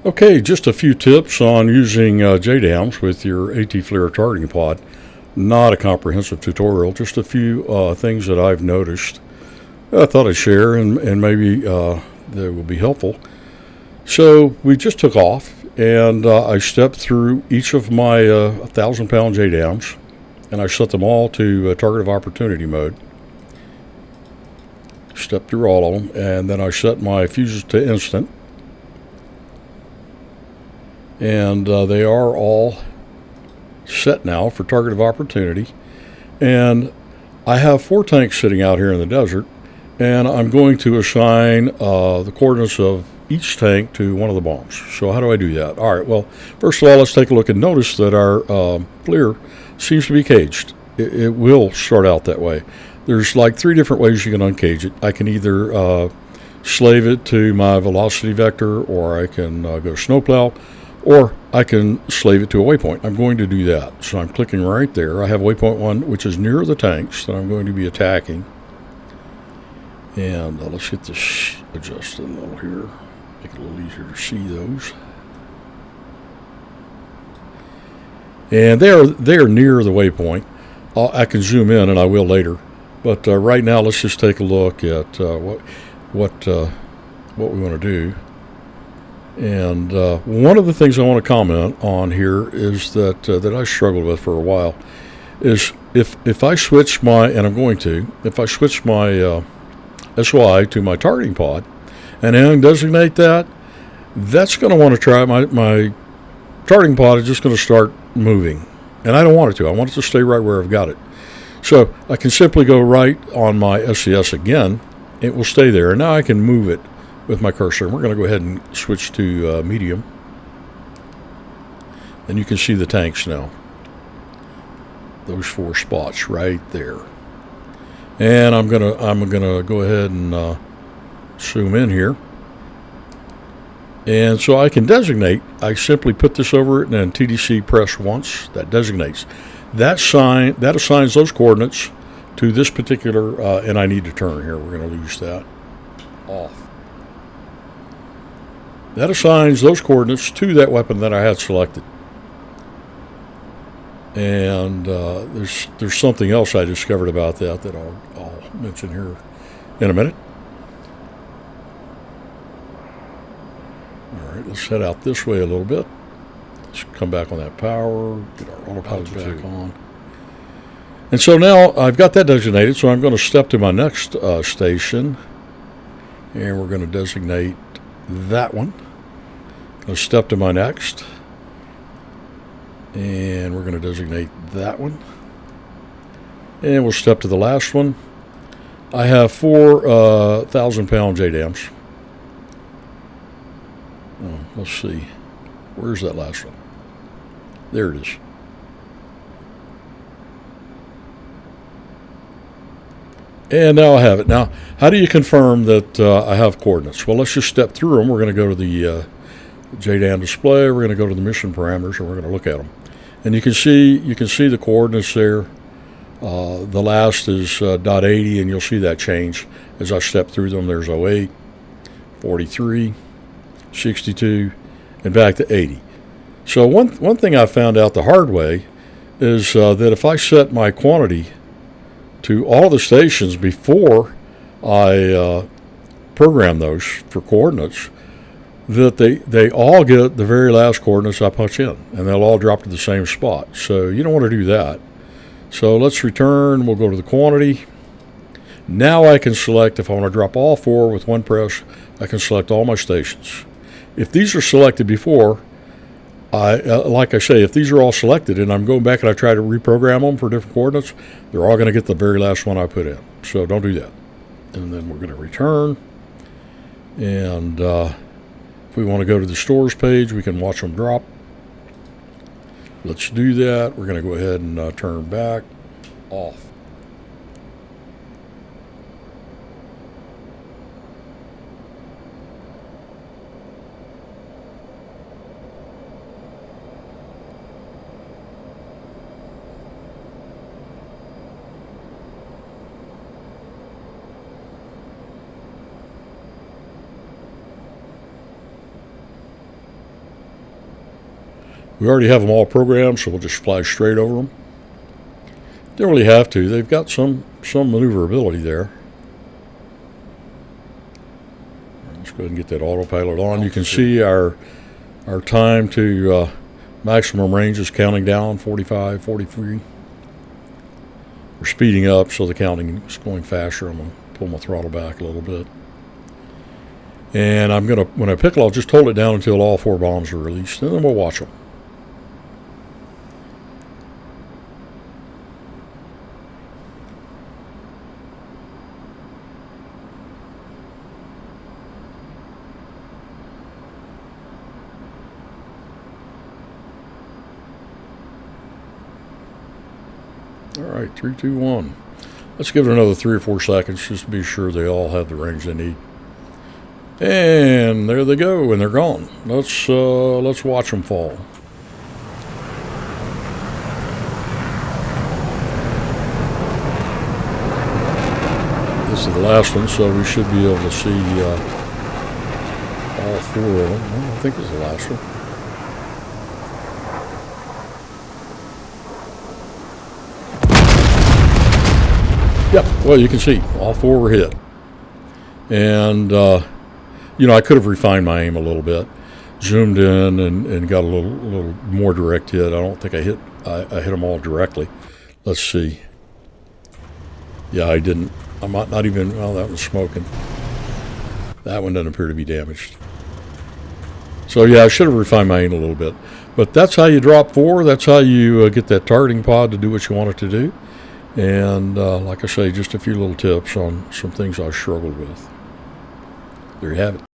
Okay, just a few tips on using Jdams with your Atflir targeting pod. Not a comprehensive tutorial, just a few things that I've noticed. I thought I'd share and maybe that will be helpful. So we just took off, and I stepped through each of my 1,000-pound Jdams, and I set them all to target of opportunity mode. Stepped through all of them, and then I set my fuses to instant. And they are all set now for target of opportunity. And I have 4 tanks sitting out here in the desert, and I'm going to assign the coordinates of each tank to one of the bombs. So how do I do that? All right, well, first of all, let's take a look and notice that our FLIR seems to be caged. It will start out that way. There's like 3 different ways you can uncage it. I can either slave it to my velocity vector, or I can go snowplow, or I can slave it to a waypoint. I'm going to do that. So I'm clicking right there. I have waypoint 1, which is near the tanks that I'm going to be attacking. And let's get this adjusted a little here. Make it a little easier to see those. And they are near the waypoint. I can zoom in, and I will later. But right now, let's just take a look at what we want to do. And one of the things I want to comment on here is that I struggled with for a while is if I switch my, and I'm going to, if I switch my SY to my targeting pod and then designate that, that's going to want to try, my targeting pod is just going to start moving. And I don't want it to. I want it to stay right where I've got it. So I can simply go right on my SCS again. It will stay there. And now I can move it with my cursor. And we're going to go ahead and switch to medium. And you can see the tanks now. Those 4 spots right there. And I'm gonna go ahead and zoom in here. And so I can designate. I simply put this over it, and then TDC press once. That designates. That assigns those coordinates to this particular, and I need to turn here. We're going to lose that off. That assigns those coordinates to that weapon that I had selected. And there's something else I discovered about that I'll mention here in a minute. All right, let's head out this way a little bit. Let's come back on that power, get our autopilot back on. And so now I've got that designated, so I'm going to step to my next station, and we're going to designate that one. Going to step to my next, and we're going to designate that one. And we'll step to the last one. I have 4 1,000-pound Jdams. Oh, let's see. Where's that last one? There it is. And now I have it. Now, how do you confirm that I have coordinates? Well, let's just step through them. We're going to go to the Jdam display. We're going to go to the mission parameters, and we're going to look at them. And you can see the coordinates there. The last is .80, and you'll see that change as I step through them. There's 08, 43, 62, and back to 80. So one thing I found out the hard way is that if I set my quantity to all the stations before I program those for coordinates, that they all get the very last coordinates I punch in, and they'll all drop to the same spot. So you don't want to do that. So let's return. We'll go to the quantity. Now I can select, if I want to drop all 4 with one press, I can select all my stations. If these are selected before, like I say, if these are all selected and I'm going back and I try to reprogram them for different coordinates, they're all going to get the very last one I put in. So don't do that. And then we're going to return. And if we want to go to the stores page, we can watch them drop. Let's do that. We're going to go ahead and turn back off. We already have them all programmed, so we'll just fly straight over them. Don't really have to. They've got some maneuverability there. Let's go ahead and get that autopilot on. You can see our time to maximum range is counting down, 45, 43. We're speeding up, so the counting is going faster. I'm going to pull my throttle back a little bit. And I'm going to, when I pickle, I'll just hold it down until all 4 bombs are released, and then we'll watch them. All right, 3, 2, 1. Let's give it another 3 or 4 seconds just to be sure they all have the range they need. And there they go, and they're gone. Let's watch them fall. This is the last one, so we should be able to see all 4 of them. Well, I think it's the last one. Yep, well, you can see all 4 were hit. And, I could have refined my aim a little bit, zoomed in and got a little more direct hit. I don't think I hit them all directly. Let's see. Yeah, I didn't. I'm not even, well, that was smoking. That one doesn't appear to be damaged. So, yeah, I should have refined my aim a little bit. But that's how you drop 4. That's how you get that targeting pod to do what you want it to do. And like I say, just a few little tips on some things I struggled with. There you have it.